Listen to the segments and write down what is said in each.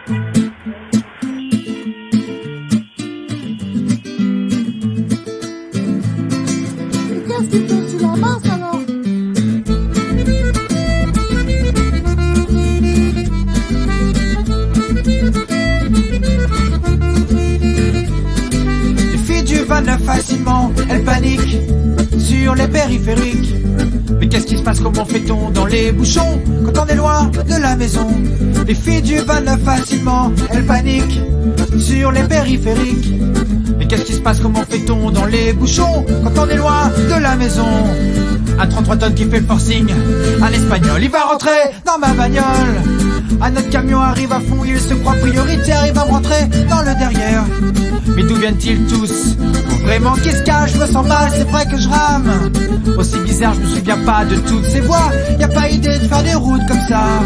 Qu'est-ce qui te tue la masse alors? Les filles du 29 facilement, elles paniquent sur les périphériques. Mais qu'est-ce qui se passe, comment fait-on dans les bouchons quand on est loin de la maison? Les filles du 29 facilement, elles paniquent sur les périphériques. Mais qu'est-ce qui se passe, comment fait-on dans les bouchons quand on est loin de la maison? Un 33 tonnes qui fait le forcing, un espagnol, il va rentrer dans ma bagnole. Un autre camion arrive à fond, il se croit prioritaire, il va me rentrer dans le derrière. Mais d'où viennent-ils tous? Faut vraiment qu'ils se cachent, je me sens mal, c'est vrai que je rame. Aussi bizarre, je me souviens pas de toutes ces voix. Y a pas idée de faire des routes comme ça.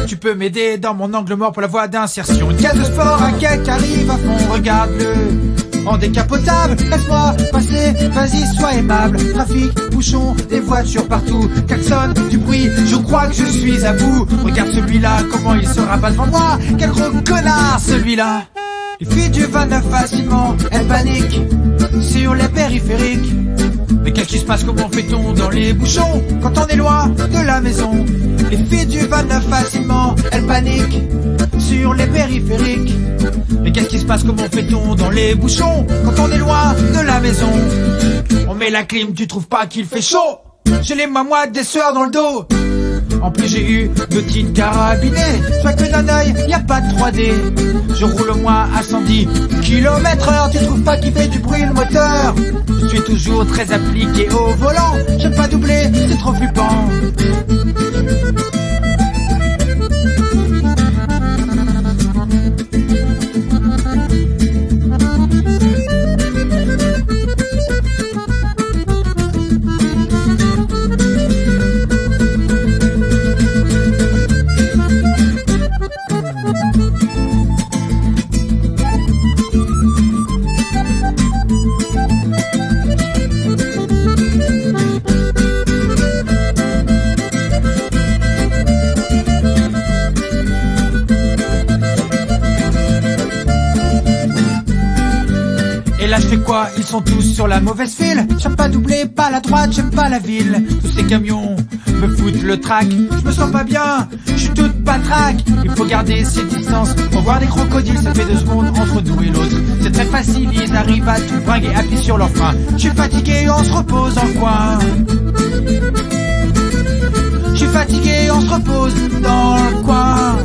Tu peux m'aider dans mon angle mort pour la voie d'insertion. Une case de sport, un quai qui arrive à fond, regarde-le en décapotable. Laisse-moi passer, vas-y sois aimable. Trafic, bouchon, des voitures partout, klaxon, du bruit, je crois que je suis à bout. Regarde celui-là, comment il se rabat devant moi. Quel gros connard celui-là. Les filles du 29 facilement, elles paniquent sur les périphériques. Mais qu'est-ce qui se passe, comment fait-on dans les bouchons quand on est loin de la maison? Les filles du 29 facilement, elles paniquent sur les périphériques. Mais qu'est-ce qui se passe, comment fait-on dans les bouchons quand on est loin de la maison? On met la clim, tu trouves pas qu'il fait chaud? J'ai les mamoides des sueurs dans le dos. En plus j'ai eu deux petites carabinées. Soit que d'un œil, y a pas de 3D. Je roule au moins à 110 km/h. Tu trouves pas qu'il fait du bruit le moteur? Je suis toujours très appliqué au volant. J'aime pas doubler, c'est trop flippant. Et là je fais quoi? Ils sont tous sur la mauvaise file. J'aime pas doubler, pas la droite, j'aime pas la ville. Tous ces camions me foutent le trac. Je me sens pas bien, je suis toute patraque. Il faut garder ses distances. Pour voir des crocodiles, ça fait 2 secondes entre nous et l'autre. C'est très facile, ils arrivent à tout bringuer, appuient sur leur frein. Je suis fatigué, on se repose dans le coin. Je suis fatigué, on se repose dans le coin.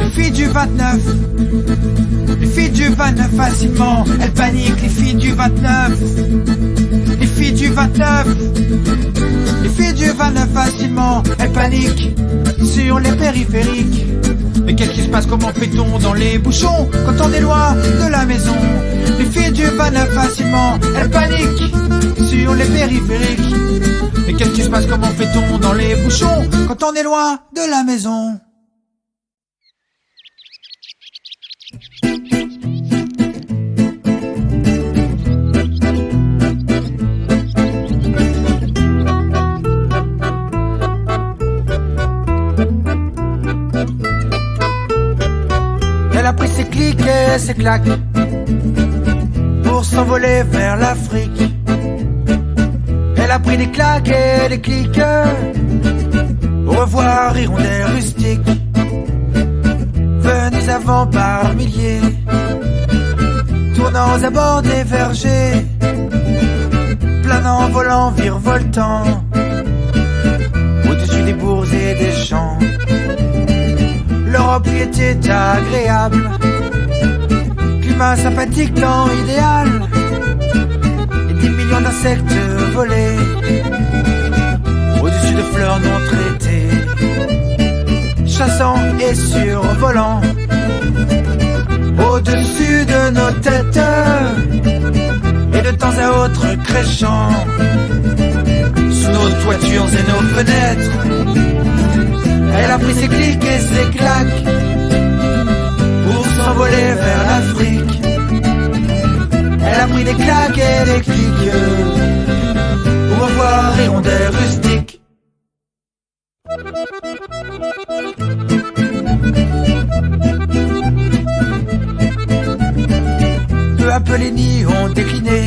Les filles du 29, les filles du 29 facilement, elles paniquent. Les filles du 29, les filles du 29, les filles du 29 facilement, elles paniquent sur les périphériques. Mais qu'est-ce qui se passe, comment fait-on dans les bouchons quand on est loin de la maison? Les filles du 29 facilement, elles paniquent sur les périphériques. Mais qu'est-ce qui se passe, comment fait-on dans les bouchons quand on est loin de la maison? Elle a pris ses clics et ses claques pour s'envoler vers l'Afrique. Elle a pris des claques et des clics. Au revoir, hirondelle rustique. Venus avant par milliers, tournant aux abords des vergers, planant, volant, virevoltant, au-dessus des bourgs et des champs. L'Europe lui était agréable, climat sympathique, temps idéal, et des millions d'insectes volés, au-dessus de fleurs non traitées, chassant et survolant, au-dessus de nos têtes, et de temps à autre créchant, sous nos toitures et nos fenêtres. Elle a pris ses clics et ses claques pour s'envoler vers l'Afrique. électrique. Au revoir hirondelle rustique. Peu à peu les nids ont décliné.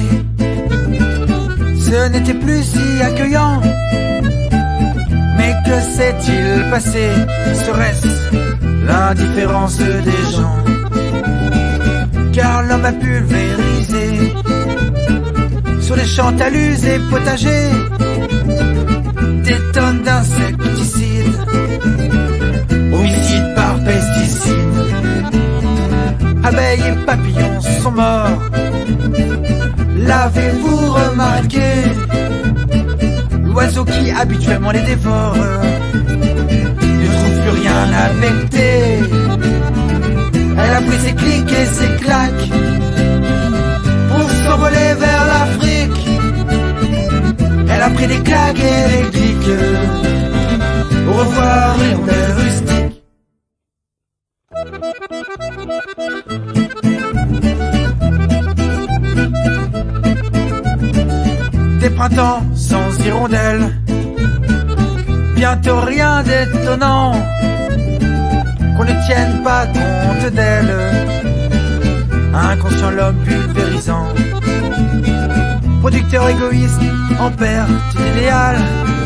Ce n'était plus si accueillant. Mais que s'est-il passé? Serait-ce l'indifférence des gens? Car l'homme a pulvérisé sur les champs, talus et potagers des tonnes d'insecticides, homicides par pesticides. Abeilles et papillons sont morts. L'avez-vous remarqué? L'oiseau qui habituellement les dévore ne trouve plus rien à becter. Elle a pris ses clics et ses claques pour s'envoler vers l'Afrique. Elle a pris des claques électriques. Au revoir hirondelle rustique. Des printemps sans hirondelles, bientôt rien d'étonnant qu'on ne tienne pas compte d'elle. Inconscient l'homme pulvérisant, producteur égoïste en perte idéale.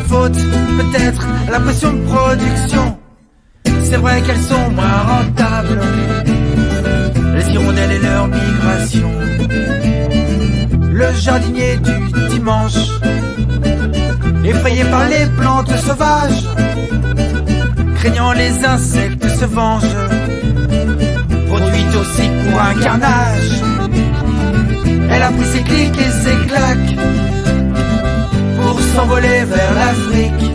Faute peut-être à la pression de production. C'est vrai qu'elles sont moins rentables, les hirondelles et leur migration. Le jardinier du dimanche, effrayé par les plantes sauvages, craignant les insectes se venge, produit aussi pour un carnage. Elle a pris ses clics et ses claques pour s'envoler vers l'Afrique.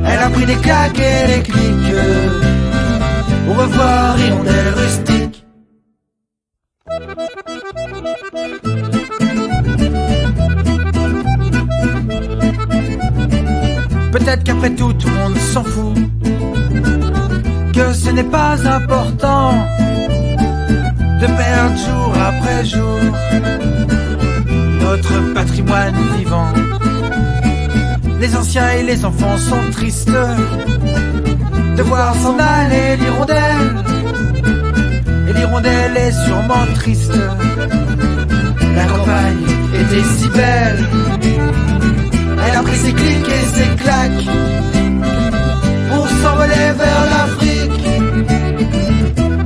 Elle a pris des claques électriques. Au revoir hirondelle rustique. Peut-être qu'après tout, tout le monde s'en fout, que ce n'est pas important de perdre jour après jour notre patrimoine vivant. Les anciens et les enfants sont tristes de voir s'en aller l'hirondelle. Et l'hirondelle est sûrement triste. La campagne était si belle. Elle a pris ses clics et ses claques pour s'envoler vers l'Afrique.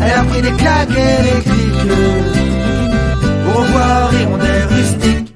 Elle a pris des claques électriques. Au revoir hirondelle rustique.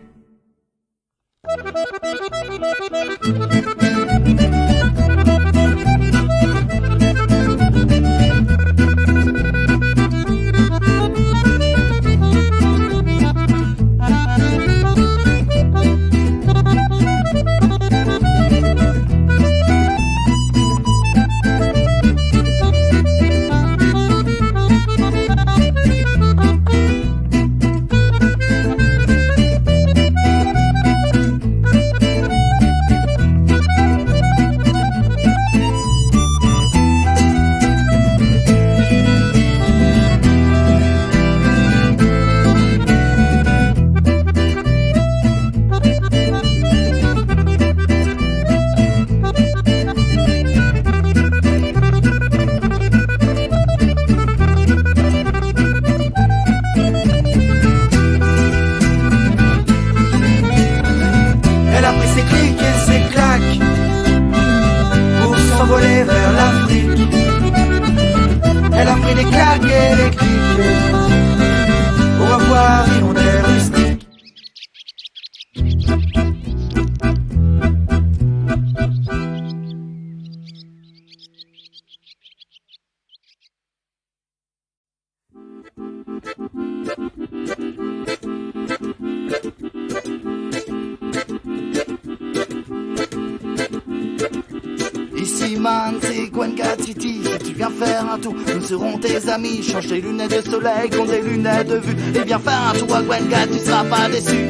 Ici man, c'est Gwenga City. Si tu viens faire un tour, nous serons tes amis. Change tes lunettes de soleil contre des lunettes de vue. Et viens faire un tour à Gwenga, tu seras pas déçu.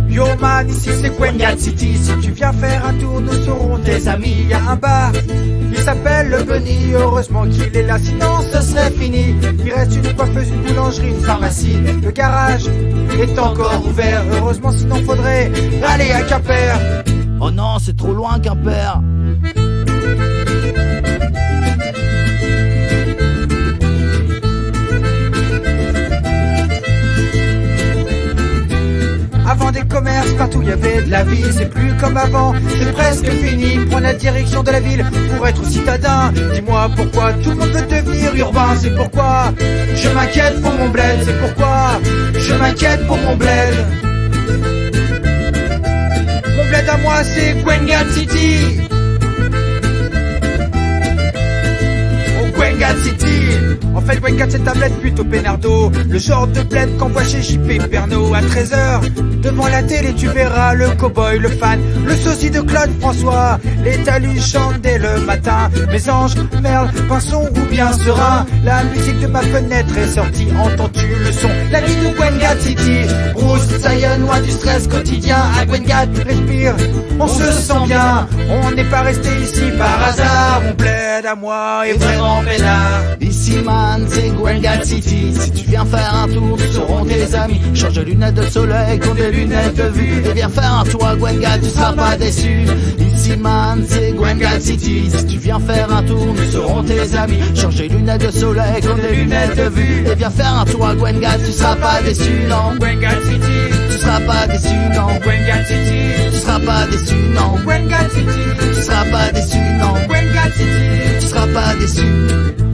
Yo man, ici c'est Gwengat City. Si tu viens faire un tour, nous serons tes amis. Il y a un bar, il s'appelle le Bunny. Heureusement qu'il est là, sinon ce serait fini. Il reste une coiffeuse, une boulangerie, une pharmacie. Le garage est encore ouvert. Heureusement, sinon faudrait aller à Quimper. Oh non, c'est trop loin Quimper. Avant des commerces, partout y avait de la vie. C'est plus comme avant, c'est presque fini. Prends la direction de la ville pour être citadin. Dis-moi pourquoi tout le monde veut devenir urbain. C'est pourquoi je m'inquiète pour mon bled. C'est pourquoi je m'inquiète pour mon bled. Mon bled à moi c'est Gwengat City. Gwengat City. En fait Gwengat c'est un bled plutôt peinardo. Le genre de bled qu'on voit chez JP Pernod. À 13h, devant la télé tu verras le cowboy, le fan, le sosie de Claude François. Les talus chantent dès le matin. Mes anges, merle, pinson ou bien serein. La musique de ma fenêtre est sortie. Entends-tu le son? La vie de Gwengat City. Bruce, ça y est, loin du stress quotidien. À Gwengat, respire, on se sent bien. On n'est pas resté ici par hasard. Mon bled à moi est vraiment peinard. Ici man, c'est Gwengat City. Si tu viens faire un tour, nous serons tes amis. Change de lunettes de soleil contre des lunettes de vue. Et viens faire un tour à Gwengat, tu seras pas déçu. Ici man, c'est Gwengat City. Si tu viens faire un tour, nous serons tes amis. Change de lunettes de soleil contre des lunettes de vue. Et viens faire un tour à Gwengat, tu seras pas déçu, non. Gwengat City, tu seras pas déçu, non. Gwengat City, tu seras pas déçu, non. Gwengat City, tu seras pas déçu, non. Gwengat City, tu seras pas déçu.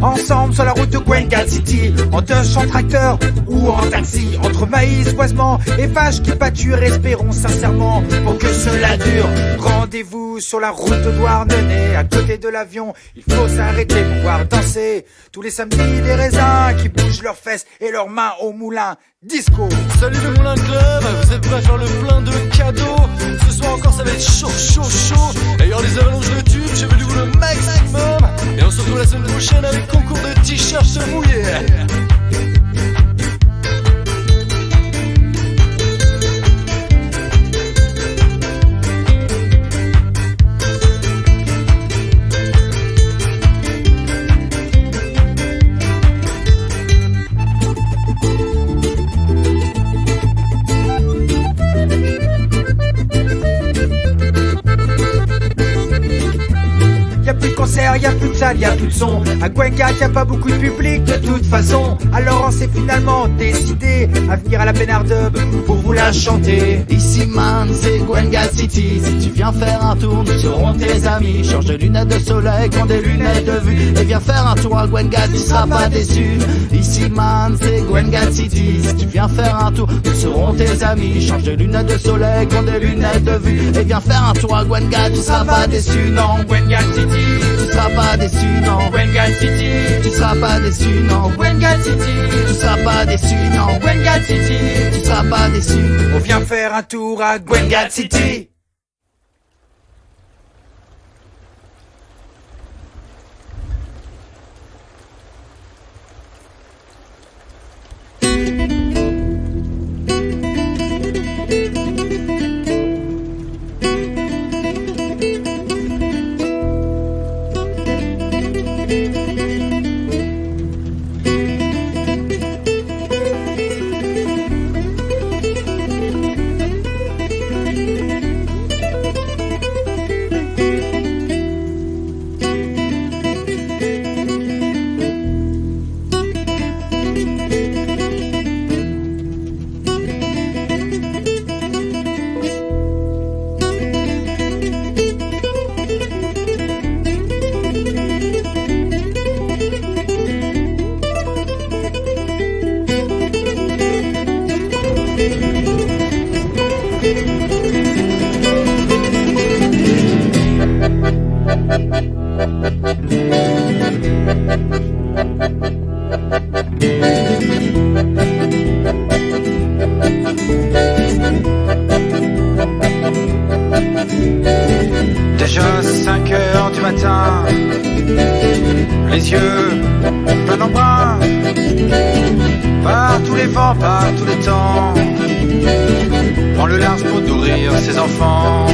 Ensemble sur la route de Gwengat City, en 200 tracteurs ou en taxi, entre maïs, boisement et vaches qui pâturent, espérons sincèrement pour que cela dure. Rendez-vous sur la route de Douarnenez, à côté de l'avion, il faut s'arrêter pour voir danser tous les samedis des raisins qui bougent leurs fesses et leurs mains au moulin. Disco. Salut le Moulin Club, vous êtes prêts à faire le plein de cadeaux? Ce soir encore ça va être chaud, chaud, chaud. D'ailleurs les avalanches de tubes, j'ai voulu vous le maximum. Et on se retrouve la semaine prochaine avec concours de t-shirts mouillés. Y'a plus de salle, y'a plus de son. À Gwengat, y'a pas beaucoup de public de toute façon. Alors on s'est finalement décidé à venir à la Peinardub pour vous la chanter. Ici man, c'est Gwengat City. Si tu viens faire un tour, nous serons tes amis. Change de lunettes de soleil contre des lunettes de vue. Et viens faire un tour à Gwengat, tu seras pas déçu. Ici man, c'est Gwengat City. Si tu viens faire un tour, nous serons tes amis. Change de lunettes de soleil contre des lunettes de vue. Et viens faire un tour à Gwengat, tu seras pas déçu, non. Gwengat City, tu seras pas déçu, non. Gwengat City, tu seras pas déçu, non. Gwengat City, tu seras pas déçu, non. Gwengat City, tu seras pas déçu. On vient faire un tour à Gwengat City. Déjà 5 heures du matin, les yeux pleins d'embrun, par tous les vents, par tous les temps. Prends le large pour nourrir ses enfants.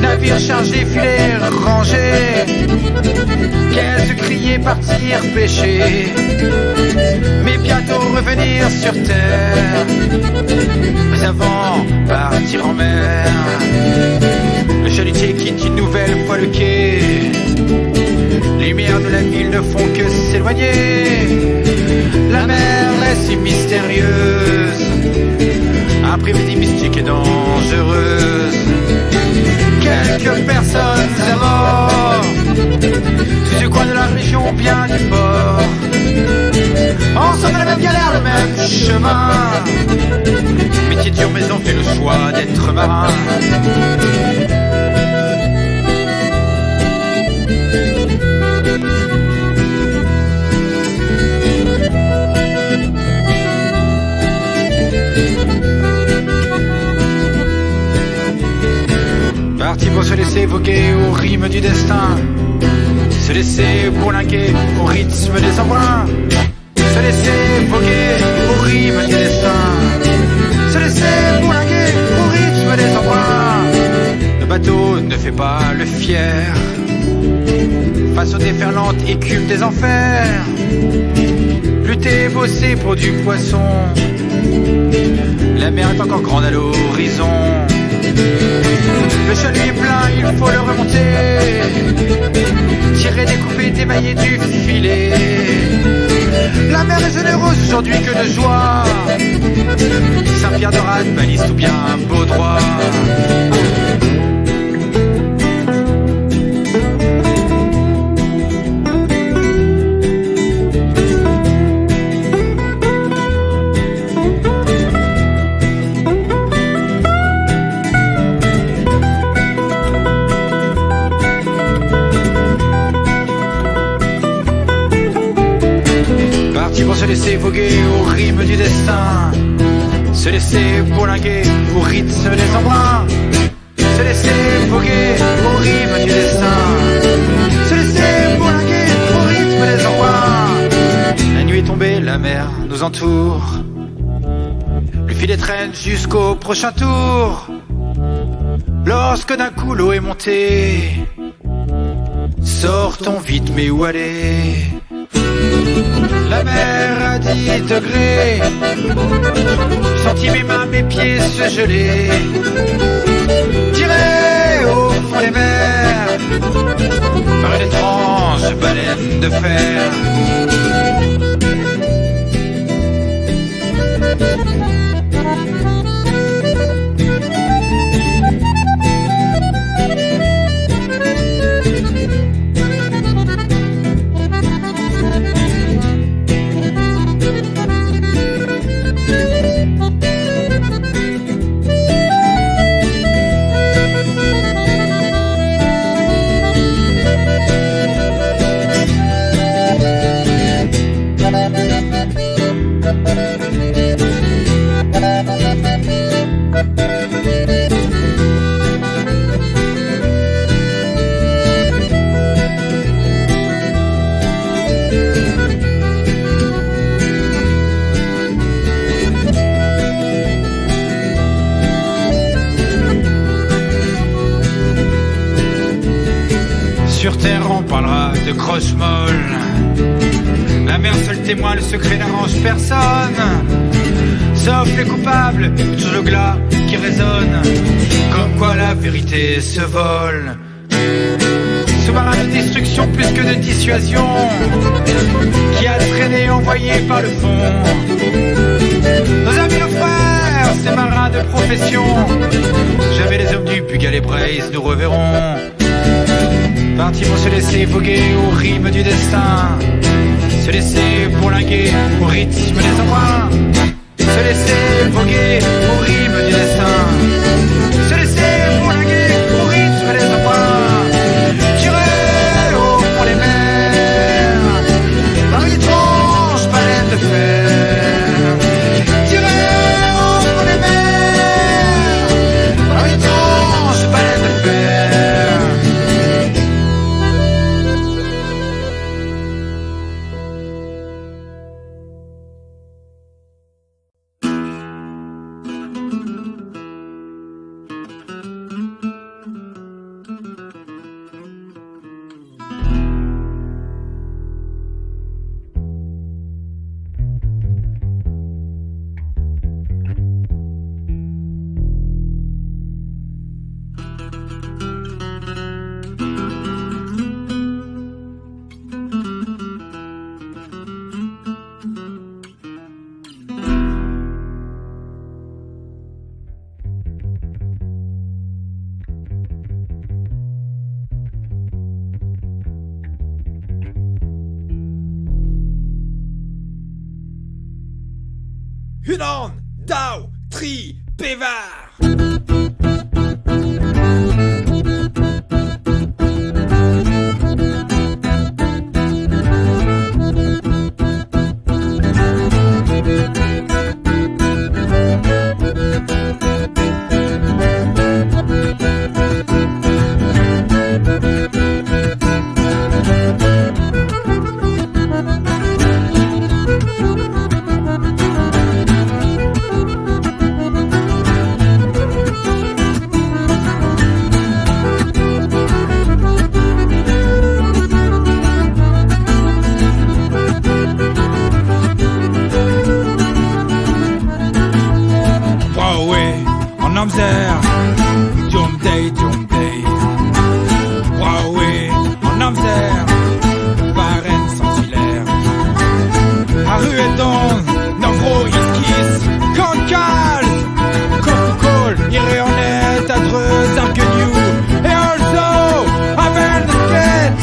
Navire chargé, filet rangé, qu'elle se criait partir pêcher, mais bientôt revenir sur terre. Mais avant partir en mer, le chalutier quitte une nouvelle fois le quai. Les lumières de la ville ne font que s'éloigner. La mer est si mystérieuse, après-midi mystique et dangereuse. Quelques personnes à bord, sous du coin de la région bien du port. Ensemble la même galère, le même chemin. Métier dur mais on fait le choix d'être marin. Parti pour se laisser voguer au rythme du destin, se laisser bourlinguer au rythme des embruns, se laisser voguer au rythme du destin, se laisser bourlinguer au rythme des embruns. Le bateau ne fait pas le fier face aux déferlantes écumes des enfers. Lutter, bosser pour du poisson, la mer est encore grande à l'horizon. Le chalut est plein, il faut le remonter, tirer, découper, démailler du filet. La mer est généreuse aujourd'hui que de joie. Saint-Pierre de Rade, balise tout bien beau droit. Pour se laisser voguer au rythme du destin, se laisser bourlinguer au rythme des embruns, se laisser voguer au rythme du destin, se laisser bourlinguer au rythme des embruns. La nuit est tombée, la mer nous entoure, le filet traîne jusqu'au prochain tour. Lorsque d'un coup l'eau est montée, sortons vite, mais où aller? La mer à 10 degrés, j'ai senti mes mains, mes pieds se geler. Tiré au fond des mers par une étrange baleine de fer. Sur terre on parlera de croche molle, la mer seul témoin, le secret n'arrange personne, sauf les coupables, toujours le glas qui résonne, comme quoi la vérité se vole. Sous-marin de destruction plus que de dissuasion, qui a traîné envoyé par le fond. Nos amis, nos frères, ces marins de profession, jamais les hommes du Bugal et Braise nous reverront. Partis pour se laisser voguer au rythme du destin, se laisser bourlinguer au rythme des embruns, se laisser voguer au rythme du destin, se laisser bourlinguer au rythme des embruns. Tirer au fond des mers par une étrange baleine de fer. Tirer au fond des mers par une étrange baleine de fer. Tunan, Dao, Tri, Pévar. Namzer, Jomdei, Jomdei. Waoué, en Namzer, Varenne Saint-Hilaire. Aruedon, Novro, Iskis, Kankal, Kokokol, Iréonet, Adreuse, Argeniou, et also, Aven, Aven,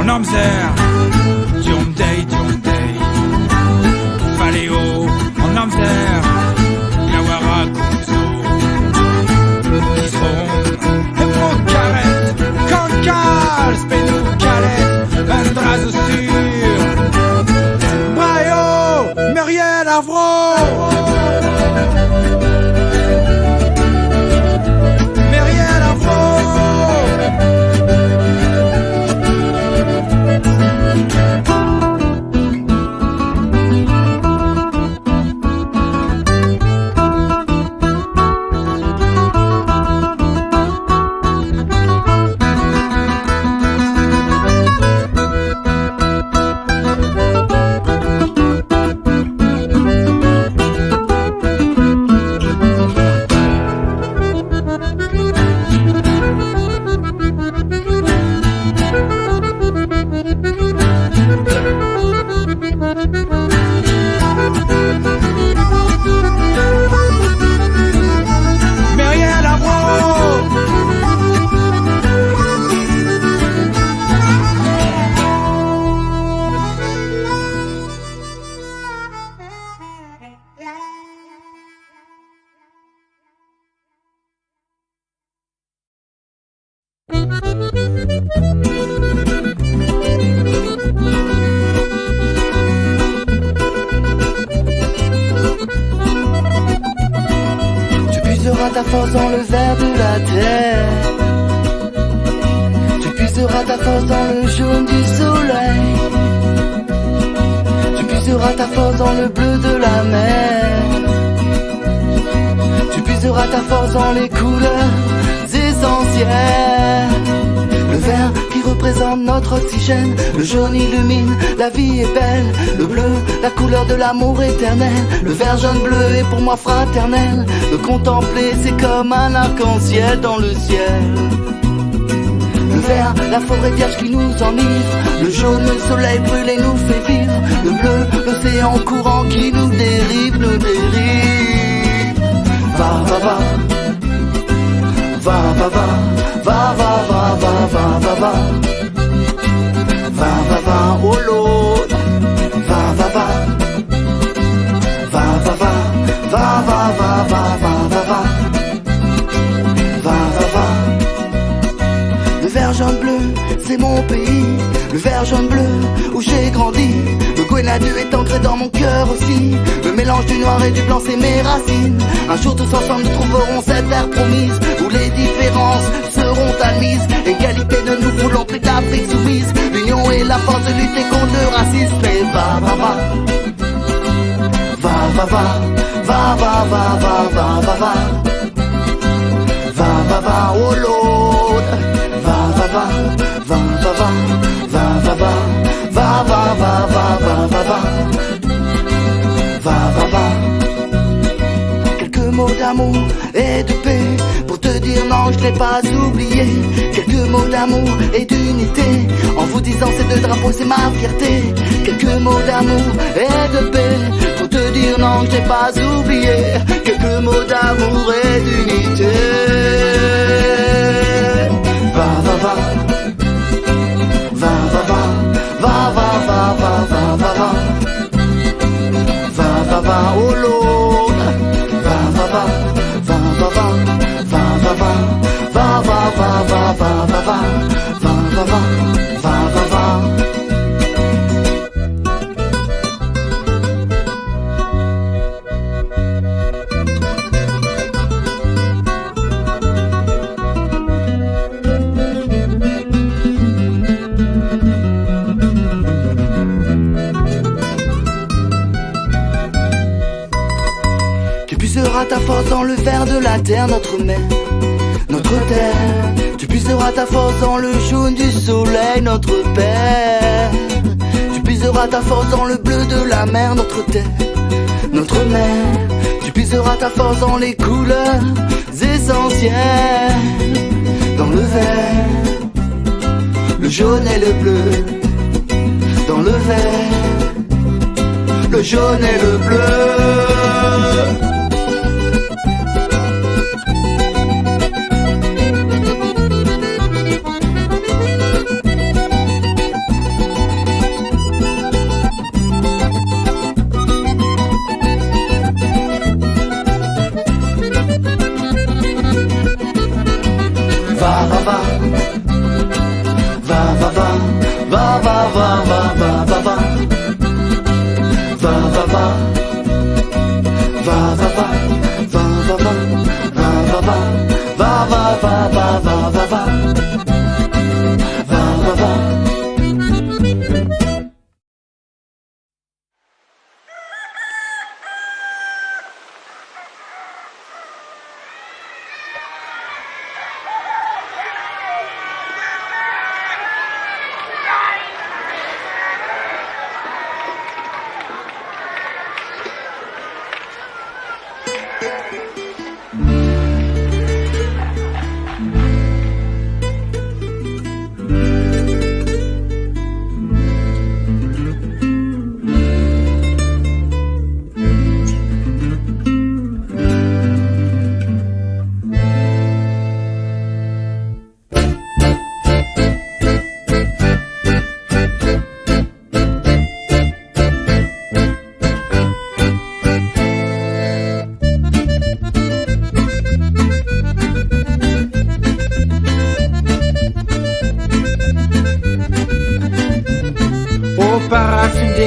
Namzer, Jomdei, Jomdei. Faléo, en Namzer, Yawara, Kuzo. Kisron, Hebron, Karet, Kankal, Spenou, Kalet, Andraz au sur. Brayo, Muriel, Avro. Muriel, Avro. Tu puiseras ta force dans le verre de la terre. Tu puiseras ta force dans le jaune du soleil. Tu puiseras ta force dans le bleu de la mer. Tu puiseras ta force dans les couleurs essentielles. Le vert qui représente notre oxygène. Le jaune illumine, la vie est belle. Le bleu, la couleur de l'amour éternel. Le vert jaune bleu est pour moi fraternel. Le contempler c'est comme un arc-en-ciel dans le ciel. Le vert, la forêt vierge qui nous enivre. Le jaune, le soleil brûle et nous fait vivre. Le bleu, l'océan courant qui nous dérive, nous dérive. Va, va, va. Va, va, va. Va, va, va, va, va, va, va. Va, va, va, oh l'autre. Va, va, va. c'est mon pays, le vert jaune bleu où j'ai grandi. Le Gwenadu est entré dans mon cœur aussi. Le mélange du noir et du blanc c'est mes racines. Un jour tous ensemble nous trouverons cette terre promise où les différences seront admises. Égalité ne nous voulons plus d'Afrique soumise. L'union est la force de lutter contre le racisme. Et va va va, va va va, va va va va va va va, va va va, oh Lord. Va va va, va va va, va va va, va va va va va va va, va va va. Quelques mots d'amour et de paix pour te dire non, je l'ai pas oublié. Quelques mots d'amour et d'unité en vous disant ces deux drapeaux c'est ma fierté. Quelques mots d'amour et de paix pour te dire non, je l'ai pas oublié. Quelques mots d'amour et d'unité. Va va va, va va va, va va va va va va va, va va va, oh Lord. Va va va, va va va, va va va, va va va va va va va, va va va, va va va. Ta force dans le vert de la terre, notre mer, notre terre. Tu puiseras ta force dans le jaune du soleil, notre père. Tu puiseras ta force dans le bleu de la mer, notre terre, notre mer. Tu puiseras ta force dans les couleurs essentielles, dans le vert, le jaune et le bleu, dans le vert, le jaune et le bleu.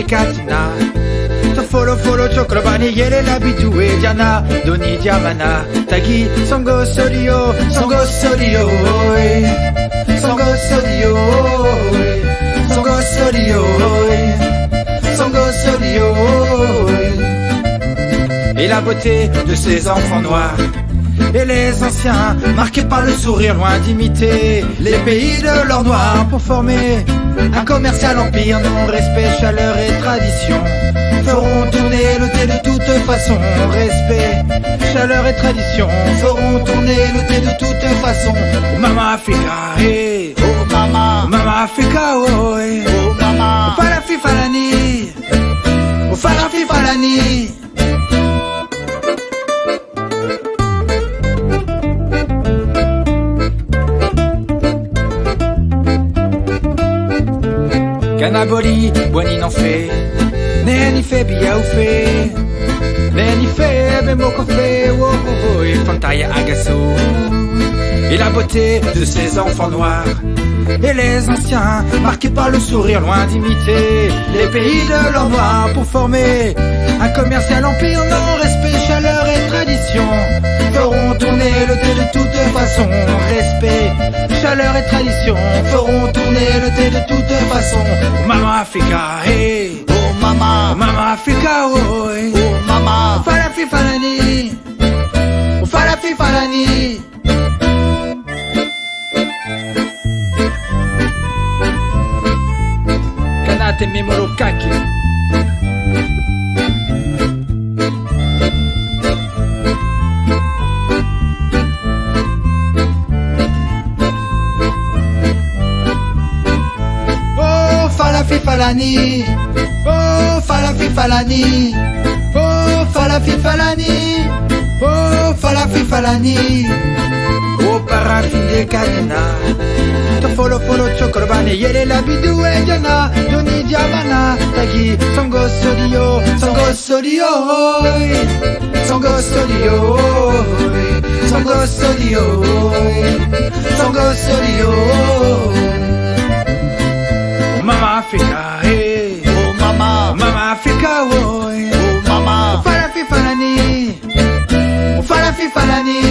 Katina Tofolo folo chokrobani yele labitue Diana Doni Diamana Tagi Songo Solio Songo Solio Songo Solio Songo Solio Songo Solio. Et la beauté de ces enfants noirs et les anciens marqués par le sourire, loin d'imiter les pays de l'or noir pour former un commercial empire. Non-respect, chaleur et tradition feront tourner le thé de toute façon. Respect, chaleur et tradition feront tourner le thé de toute façon. Oh Mama Africa, hey. Oh Mama, Mama Africa, oh hey. Oh Mama, Falafi Falani, oh Falafi Falani. Canaboli, Boani n'en fait, Neni fait Biaoufé, Neni fait Bemoko fait, oh oh oh, et Fantaya Agasso, et la beauté de ses enfants noirs. Et les anciens, marqués par le sourire, loin d'imiter les pays de l'or noir pour former un commercial empire, non, respect, chaleur et tradition, feront tourner le thé de toute façon. Respect, chaleur et tradition, feront tourner le thé de toute façon. Oh Mama Africa, hey, Oh mama, oh Mama Africa, oh, hey. oh mama, Falafi falani, oh falafi falani. Kanate memoro kaki. Oh falafi falani, oh falafi falani, oh falafi falani, oh falafi falani. Oh paraffin de cadena, to follow chocorbane, yere la bidou e jana, doni diamana, tagi, songo sodio, songo sodio, songo sodio, songo sodio, songo sodio. Mama Africa, hey, oh mama, Mama Africa, oh, hey. oh mama. Falafi falani, falafi falani.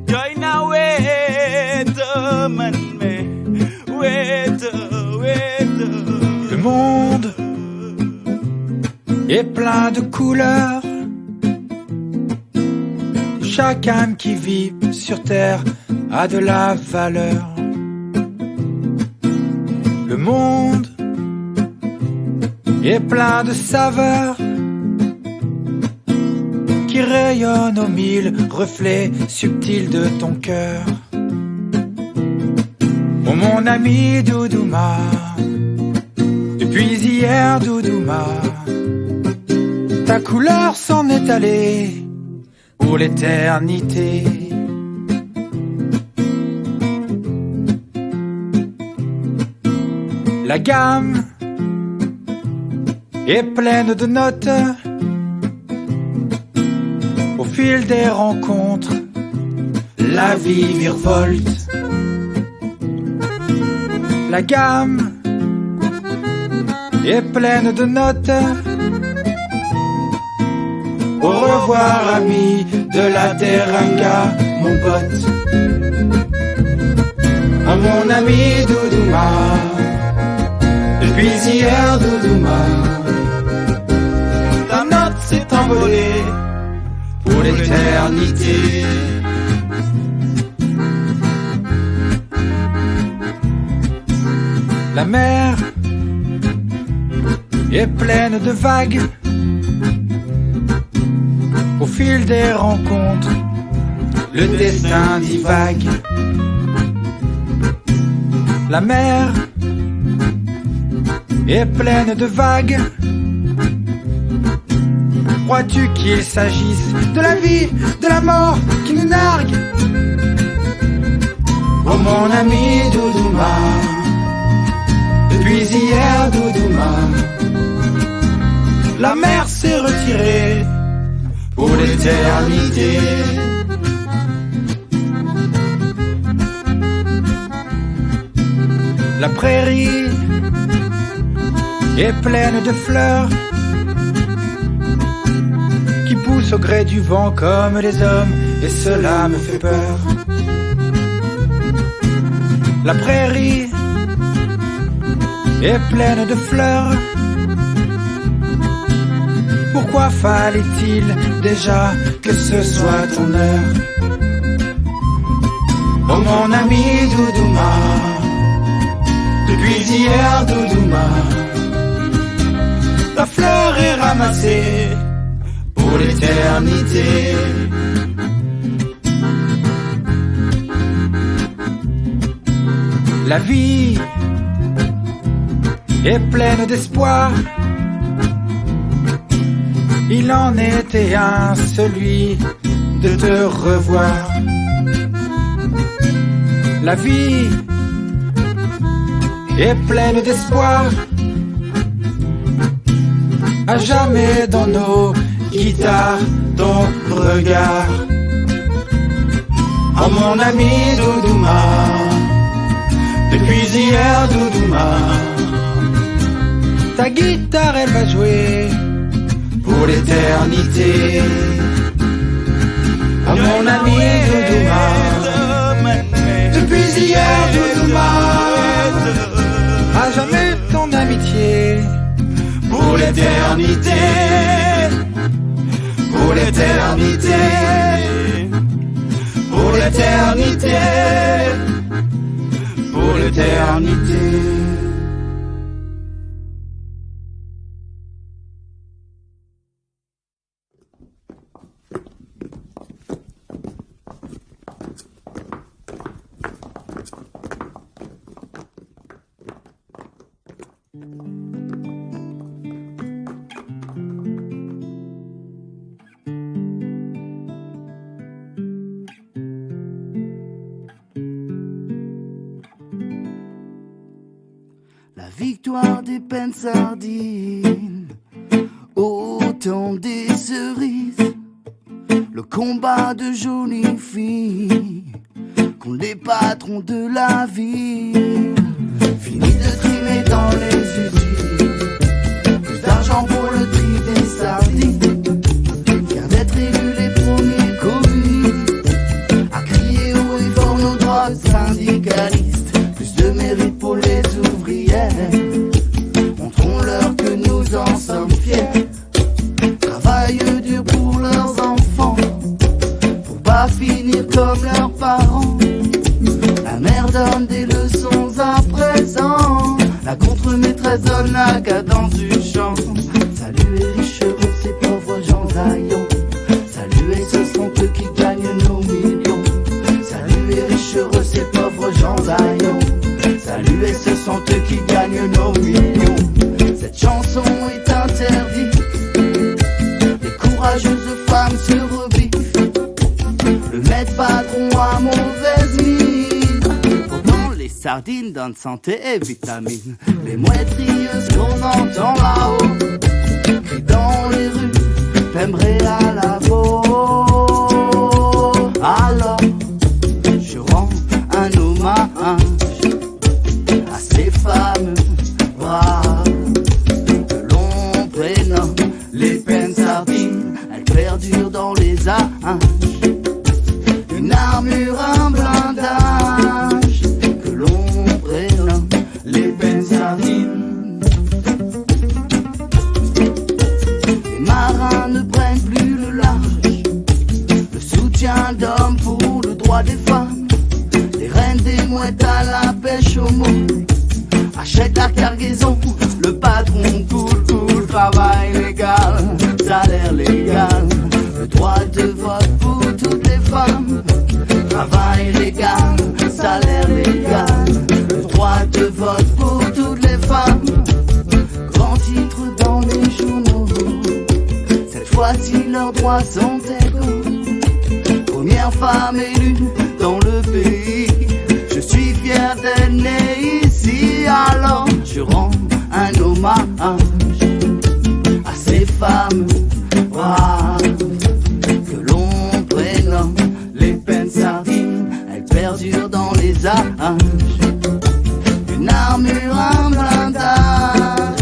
Joina weta manme, weta. Le monde est plein de couleurs. Chaque âme qui vit sur terre a de la valeur. Le monde est plein de saveurs qui rayonnent aux mille reflets subtils de ton cœur. Oh mon ami Doudouma, depuis hier Doudouma, ta couleur s'en est allée pour l'éternité. La gamme est pleine de notes. Au fil des rencontres, la vie virevolte. La gamme est pleine de notes. Au revoir ami de la teranga, mon pote. Oh mon ami Doudouma, depuis hier Doudouma, ta note s'est envolée pour l'éternité. La mer est pleine de vagues. Au fil des rencontres, le destin divague. La mer est pleine de vagues. Crois-tu qu'il s'agisse de la vie, de la mort qui nous nargue? Oh mon ami Doudouma, depuis hier Doudouma, la mer s'est retirée pour l'éternité. La prairie est pleine de fleurs qui poussent au gré du vent comme les hommes, et cela me fait peur. La prairie est pleine de fleurs. Pourquoi fallait-il déjà que ce soit ton heure? Oh mon ami Doudouma, depuis hier Doudouma, la fleur est ramassée pour l'éternité. La vie est pleine d'espoir. Il en était un, celui de te revoir. La vie et pleine d'espoir. À jamais dans nos guitares, ton regard. Oh mon ami Doudouma, depuis hier Doudouma, ta guitare elle va jouer pour l'éternité. Oh mon ami Doudouma, depuis hier Doudouma, à jamais ton amitié. Pour l'éternité, pour l'éternité, pour l'éternité, pour l'éternité. La victoire des peines sardines, au temps des cerises, le combat de jolies filles contre les patrons de la ville. Fini de trimer dans les usines, plus d'argent pour le tri des sardines, car d'être élus les premiers commis, à crier haut et fort nos droits syndicalistes. Plus de mérite pour les ouvrières, montrons-leur que nous en sommes fiers. Travaillent dur pour leurs enfants, pour pas finir comme leurs parents. La mère donne des leçons à présent, la contre-maîtresse donne la cadence du chant. Saluez riches heureux ces pauvres gens aillons, saluez ce sont eux qui gagnent nos millions. Saluez riches heureux ces pauvres gens aillons, saluez ce sont eux qui gagnent nos millions. Cette chanson est interdite, les courageuses femmes se rebiffent, le maître patron a mauvaise mine. Pourtant les sardines donnent santé et vitamines. Les mouettes rieuses qu'on entend là-haut crient dans les rues, Pembré à la veau. Alors je rends un hommage à ces femmes braves que l'on prénomme les peines sardines. Elles perdurent dans les âges, une armure, un blindage que l'on prénomme les peines sardines. Les marins ne prennent plus le large, le soutien d'hommes pour le droit des femmes. Les reines des mouettes à la pêche au mot achètent la cargaison, le patron cool, travail légal, salaire légal, le droit de vote pour toutes les femmes. Travail légal, salaire légal, le droit de vote pour toutes les femmes. Grand titre dans les journaux, cette fois-ci leurs droits sont égaux. Première femme élue dans le pays, je suis fier d'être né ici. Alors je rends un hommage à ces femmes braves que l'on prénomme les peines sardines. Elles perdurent dans les âges, une armure, un blindage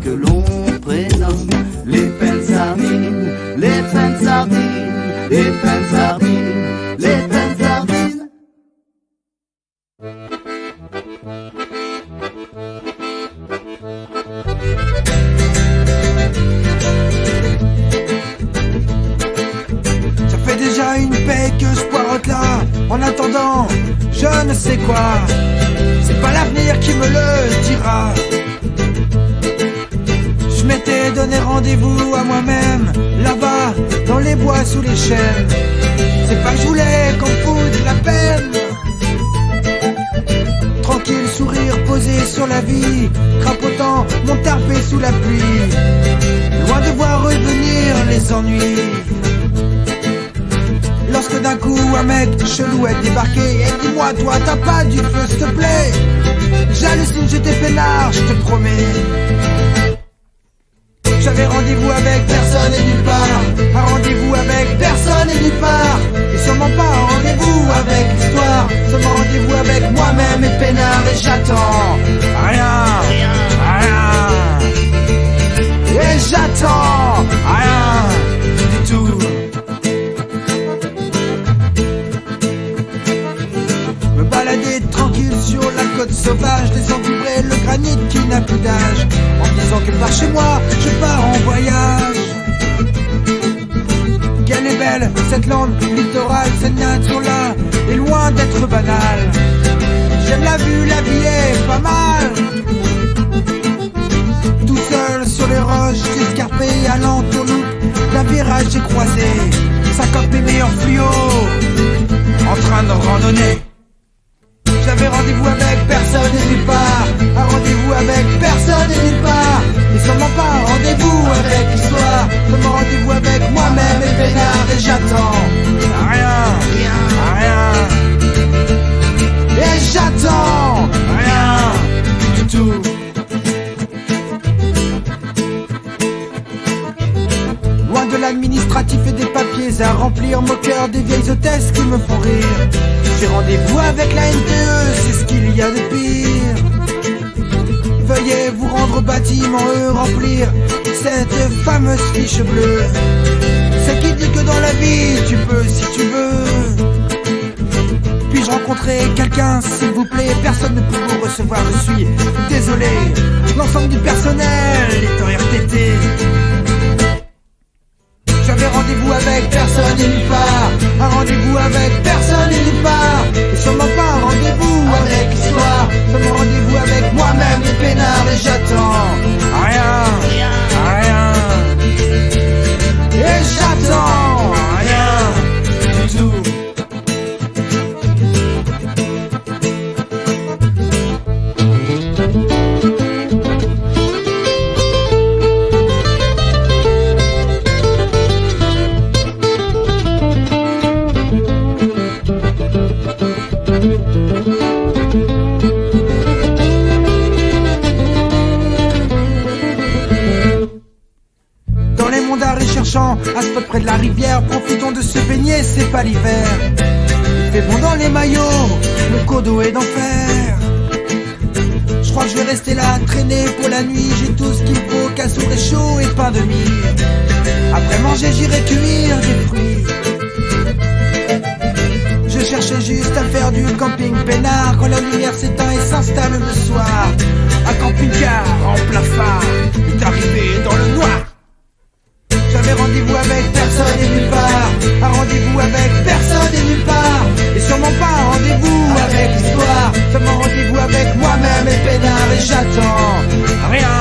que l'on prénomme les peines sardines. Les peines sardines, les peines sardines, les peines sardines. Ça fait déjà une paix que je poireaute là. En attendant, je ne sais quoi. C'est pas l'avenir qui me le dira. Je m'étais donné rendez-vous à moi-même, là-bas, dans les bois sous les chênes. C'est pas que je voulais qu'on me foute la peine. Tranquille, sourire posé sur la vie, crapotant mon tarpé sous la pluie, loin de voir revenir les ennuis. Lorsque d'un coup un mec chelou est débarqué et dis-moi toi t'as pas du feu s'il te plaît. J'hallucine, je j'étais peinard, je te promets. J'avais rendez-vous avec personne et nulle part. Un rendez-vous avec personne et nulle part. Et sûrement pas un rendez-vous avec l'histoire. Seulement rendez-vous avec moi-même et peinard. Et j'attends rien. Et j'attends rien du tout. Me balader tranquille sur la côte sauvage, laissant vibrer le granit qui n'a plus d'âge. En me disant que par chez moi, je pars en voyage. Qu'elle est belle, cette lande littorale, cette nature-là est loin d'être banale. J'aime la vue, la vie est pas mal. Tout seul sur les roches, escarpé, allant au loop d'un virage j'ai croisé 50 mes meilleurs fluos en train de randonner. J'avais rendez-vous avec personne et nulle part. Un rendez-vous avec personne et nulle part. Et sûrement pas un rendez-vous avec l'histoire. Seulement rendez-vous avec moi-même et peinard. Et j'attends rien. Et j'attends rien du tout. Loin de l'administratif et des papiers à remplir, moqueur des vieilles hôtesses qui me font rire. J'ai rendez-vous avec la NTE, c'est ce qu'il y a de pire. Veuillez vous rendre au bâtiment E, remplir cette fameuse fiche bleue. C'est qui dit que dans la vie tu peux si tu veux. Puis-je rencontrer quelqu'un s'il vous plaît? Personne ne peut vous recevoir, je suis désolé. L'ensemble du personnel est en RTT. J'avais rendez-vous avec personne et nulle part. Un rendez-vous avec personne et nulle part. Et sûrement pas un rendez-vous avec l'histoire. Seulement rendez-vous avec moi-même et peinard. Et j'attends rien. Et j'attends rien du tout. Un spot près de la rivière, profitons de se baigner, c'est pas l'hiver. Il fait bon dans les maillots, le codo est d'enfer. Je crois que je vais rester là, traîner pour la nuit. J'ai tout ce qu'il faut, cassou réchaud et pain de mie. Après manger, j'irai cueillir des fruits. Je cherchais juste à faire du camping peinard quand la lumière s'éteint et s'installe le soir. Un camping-car en plein phare est arrivé dans le noir. J'avais rendez-vous avec personne et nulle part. Un rendez-vous avec personne et nulle part. Et sûrement pas un rendez-vous avec l'histoire. Seulement rendez-vous avec moi-même et peinard. Et j'attends rien.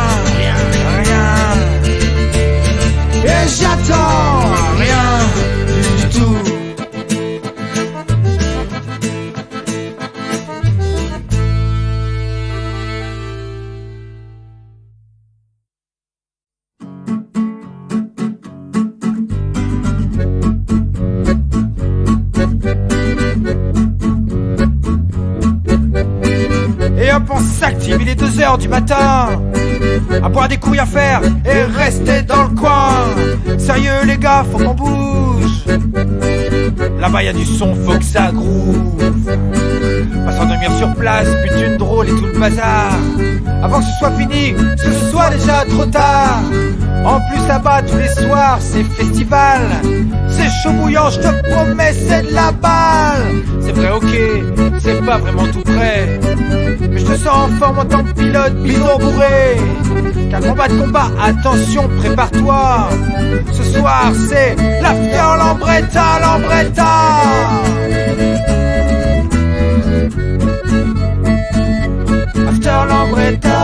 Et j'attends rien du tout. On s'active, il est 2h du matin. À boire des couilles à faire et rester dans le coin. Sérieux les gars, faut qu'on bouge. Là-bas y'a du son, faut que ça groove. Pas s'endormir sur place, but une drôle et tout le bazar. Avant que ce soit fini, que ce soit déjà trop tard. En plus là-bas tous les soirs c'est festival. C'est chaud bouillant, je te promets c'est de la balle. C'est vrai ok, c'est pas vraiment tout près. Mais je te sens en forme en tant que pilote, bidon bourré. Car combat de combat, attention, prépare-toi. Ce soir c'est l'after Lambretta. After Lambretta.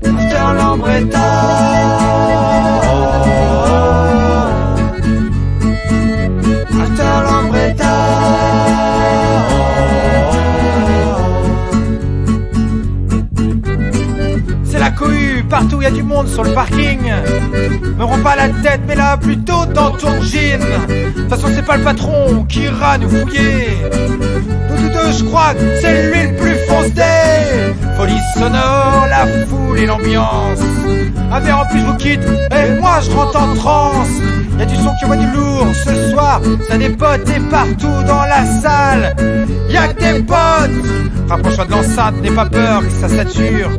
After Lambretta. After Lambretta. C'est la cohue, partout y a du monde sur le parking. Me rends pas la tête, mais là plutôt dans ton jean. toute façon c'est pas le patron qui ira nous fouiller. Nous tous deux je crois que c'est lui le plus foncé. Folie sonore, la foule et l'ambiance. Un verre en plus vous quitte et moi je rentre en transe. Y'a du son qui envoie du lourd ce soir, ça dépote et partout dans la salle. Y'a que des potes. Rapproche-toi de l'enceinte, n'aie pas peur que ça sature.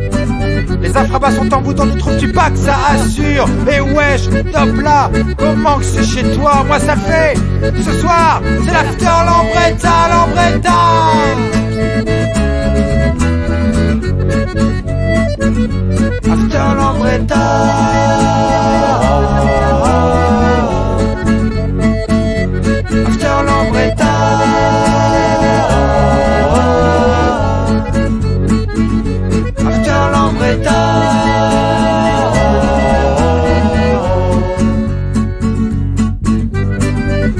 Les infrabas sont en bouton, tu trouves-tu pas que ça assure? Et wesh, top là, comment que c'est chez toi? Moi ça fait, ce soir, c'est l'after Lambretta, Lambretta. After Lambretta. After Lambretta. After Lambretta.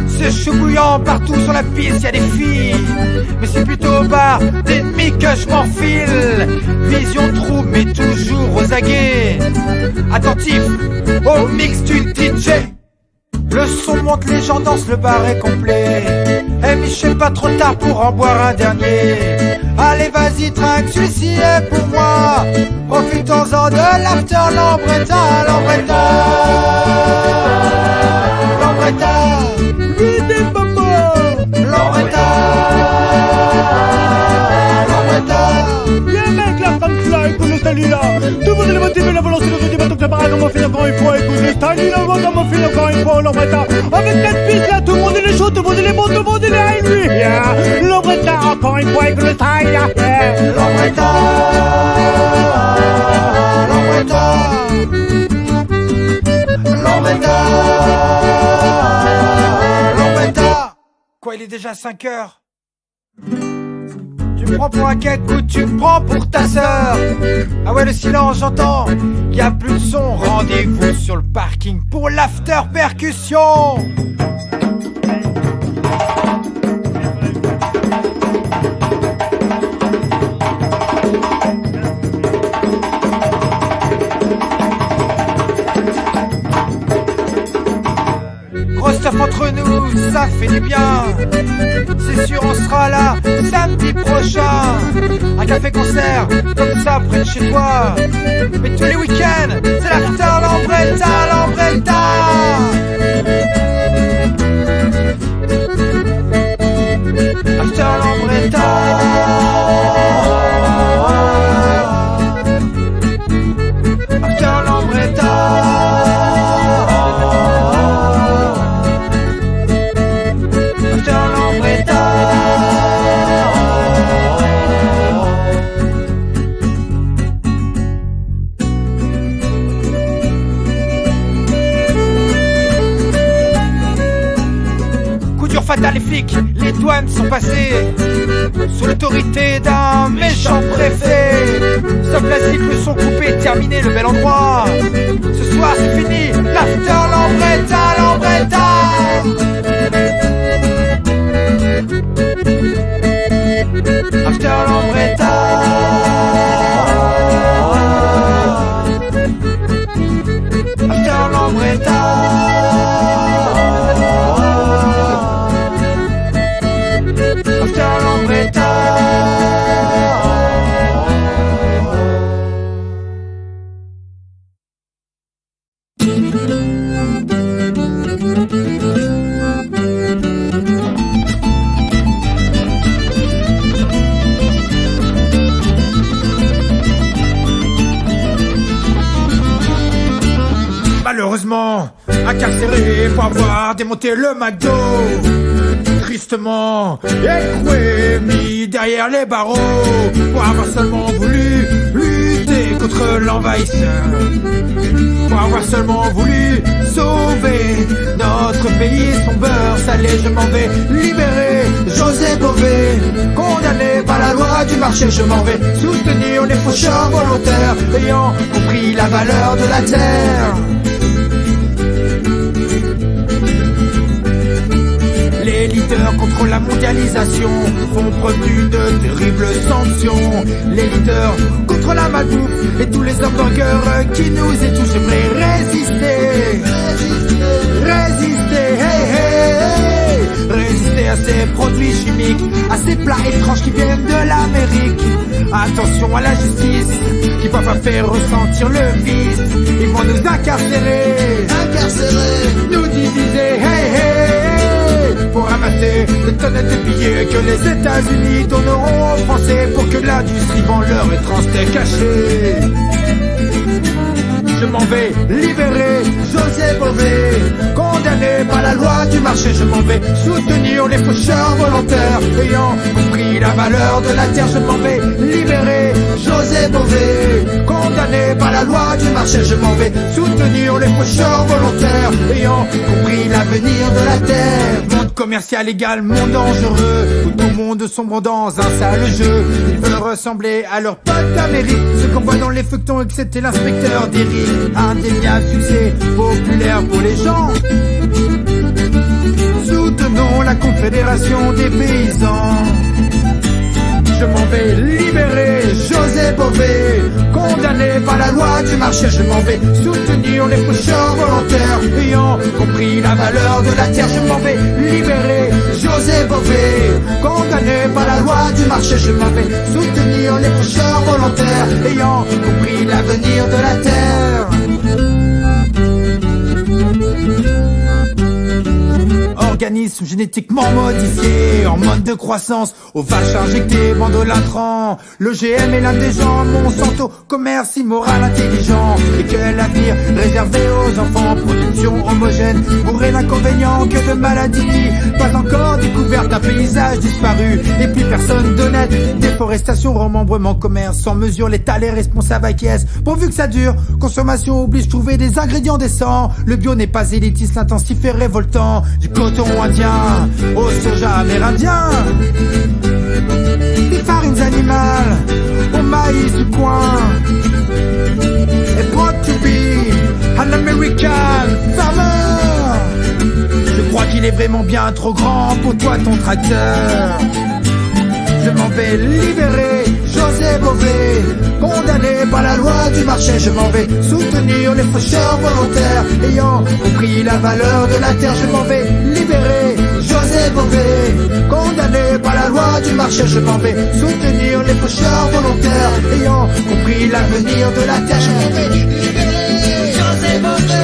C'est chaud bouillant partout sur la piste, y'a des filles. Mais c'est plutôt au bar d'ennemis que je m'enfile. Vision trouble mais toujours aux aguets. Attentif au mix du DJ. Le son monte, les gens dansent, le bar est complet. Eh Michel, pas trop tard pour en boire un dernier. Allez vas-y trinque, celui-ci est pour moi. Profitons-en de l'after Lambretta, Lambretta. Lambretta. Vite maman. Lambretta. Lambretta. Bien mec, la femme là, écoute le style là. Tout le monde est motivé, la volonté de redire, donc la parade, on m'a fait encore une fois. Écoute le style là, on m'a fait encore une fois, Lambretta. Avec cette piste là, tout le monde est les chaud, tout le monde est les bons, tout le monde est les lui. Yeah. Lambretta, encore une fois, écoute le style là. Yeah. Lambretta. Lambretta. Lambretta. Lambretta. Quoi, il est déjà 5 heures? Tu me prends pour un cake ou tu me prends pour ta sœur? Ah ouais, le silence, j'entends. Y'a plus de son. Rendez-vous sur le parking pour l'after percussion. Gros stuff entre nous, ça fait du bien. C'est sûr on sera là samedi prochain. Un café-concert comme ça près de chez toi. Mais tous les week-ends, c'est l'after Lambretta, Lambretta. After Lambretta. After Lambretta. Fatal, les flics, les douanes sont passés sous l'autorité d'un méchant préfet. Stop la zip, le son coupé, terminé, le bel endroit. Ce soir c'est fini, l'after Lambretta, Lambretta. After Lambretta. After Lambretta. After Lambretta. Malheureusement, incarcéré pour avoir démonté le McDo. Tristement écroué, mis derrière les barreaux, pour avoir seulement voulu lutter contre l'envahisseur, pour avoir seulement voulu sauver notre pays, son beurre salé. Je m'en vais libérer José Bové, condamné par la loi du marché. Je m'en vais soutenir les faucheurs volontaires, ayant compris la valeur de la terre. Les leaders contre la mondialisation font preuve d'une terrible sanction. Les leaders contre la malbouffe et tous les hamburgers qui nous étouffent. J'aimerais résister, résister, hey, hey, hey. ces produits chimiques, à ces plats étranges qui viennent de l'Amérique. Attention à la justice, qui parfois fait ressentir le vice. Ils vont nous incarcérer, nous diviser, hey hey, pour ramasser des tonnes de billets que les États-Unis donneront aux Français pour que l'industrie vend leur étrange caché. Je m'en vais libérer José Bové, condamné par la loi du marché. Je m'en vais soutenir les faucheurs volontaires ayant compris la valeur de la terre. Je m'en vais libérer José Bové, condamné par la loi du marché. Je m'en vais soutenir les faucheurs volontaires ayant compris l'avenir de la terre. Monde commercial égal, monde dangereux, où tout le monde sombre dans un sale jeu. Ils veulent ressembler à leurs potes d'Amérique, ceux qu'on voit dans les feuilletons, excepté l'inspecteur d'Eric. Indéniable succès populaire pour les gens. Soutenons la Confédération des paysans. Je m'en vais libérer José Bové, condamné par la loi du marché. Je m'en vais soutenir les faucheurs volontaires ayant compris la valeur de la terre. Je m'en vais libérer José Bové, condamné par la loi du marché. Je m'en vais soutenir les faucheurs volontaires ayant compris l'avenir de la terre. Organisme génétiquement modifié, hormones de croissance, aux vaches injectées, bandolintrants. Le GM est l'âme des gens, Monsanto, commerce immoral intelligent. Et quel avenir réservé aux enfants, production homogène, bourré d'inconvénients que de maladies. Pas encore découverte, un paysage disparu, et puis personne d'honnête. Déforestation, remembrement, commerce, sans mesure, l'État les responsables acquiescent. Pourvu que ça dure, consommation oblige, trouver des ingrédients décents. Le bio n'est pas élitiste, l'intensif est révoltant. Du coton indien au soja amérindien, des farines animales au maïs du coin. Et proud to be an American farmer. Je crois qu'il est vraiment bien trop grand pour toi ton tracteur. Je m'en vais libérer José Bové, condamné par la loi du marché. Je m'en vais soutenir les faucheurs volontaires ayant compris la valeur de la terre. Je m'en vais libérer José Bové, condamné par la loi du marché. Je m'en vais soutenir les faucheurs volontaires ayant compris l'avenir de la terre. Je m'en vais libérer José Bové,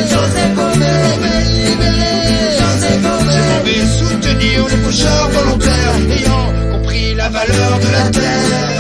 José Bové, José Bové. Je m'en vais soutenir les faucheurs volontaires ayant compris la valeur de la terre.